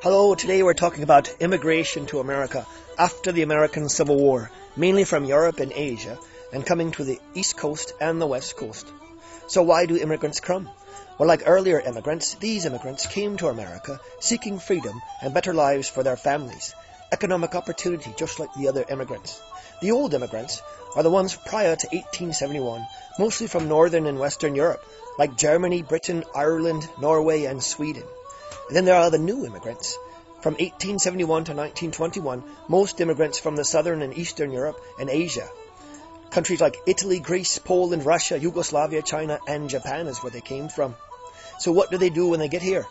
Hello, today we're talking about immigration to America after the American Civil War, mainly from Europe and Asia, and coming to the East Coast and the West Coast. So why do immigrants come? Well, like earlier immigrants, these immigrants came to America seeking freedom and better lives for their families, economic opportunity just like the other immigrants. The old immigrants are the ones prior to 1871, mostly from Northern and Western Europe, like Germany, Britain, Ireland, Norway and Sweden. And then there are the new immigrants. From 1871 to 1921, most immigrants from the Southern and Eastern Europe and Asia. Countries like Italy, Greece, Poland, Russia, Yugoslavia, China and Japan is where they came from. So what do they do when they get here?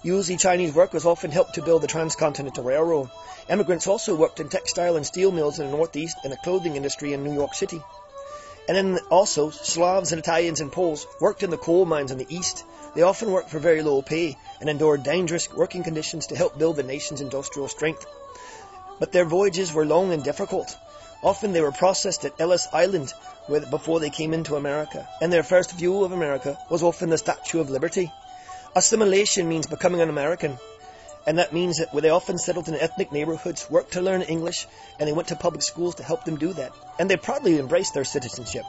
Usually Chinese workers often helped to build the transcontinental railroad. Immigrants also worked in textile and steel mills in the Northeast and the clothing industry in New York City. And then also Slavs and Italians and Poles worked in the coal mines in the East. They often worked for very low pay and endured dangerous working conditions to help build the nation's industrial strength. But their voyages were long and difficult. Often they were processed at Ellis Island before they came into America, and their first view of America was often the Statue of Liberty. Assimilation means becoming an American, and that means that they often settled in ethnic neighborhoods, worked to learn English, and they went to public schools to help them do that. And they proudly embraced their citizenship.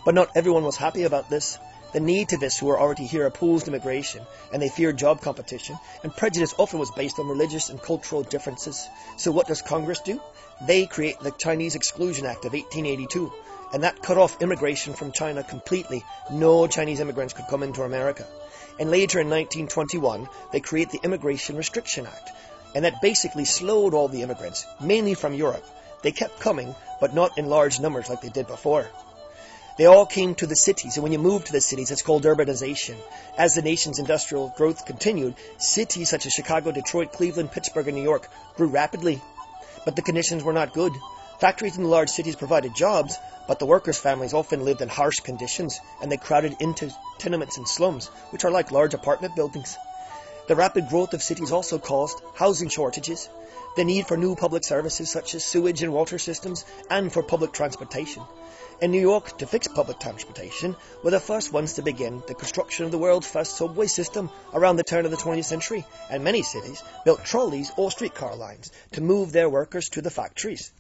But not everyone was happy about this. The nativists who were already here opposed immigration, and they feared job competition, and prejudice often was based on religious and cultural differences. So what does Congress do? They create the Chinese Exclusion Act of 1882, and that cut off immigration from China completely. No Chinese immigrants could come into America. And later in 1921, they create the Immigration Restriction Act, and that basically slowed all the immigrants, mainly from Europe. They kept coming, but not in large numbers like they did before. They all came to the cities, and when you move to the cities, it's called urbanization. As the nation's industrial growth continued, cities such as Chicago, Detroit, Cleveland, Pittsburgh, and New York grew rapidly. But the conditions were not good. Factories in the large cities provided jobs, but the workers' families often lived in harsh conditions, and they crowded into tenements and slums, which are like large apartment buildings. The rapid growth of cities also caused housing shortages, the need for new public services such as sewage and water systems, and for public transportation. In New York, to fix public transportation, were the first ones to begin the construction of the world's first subway system around the turn of the 20th century, and many cities built trolleys or streetcar lines to move their workers to the factories.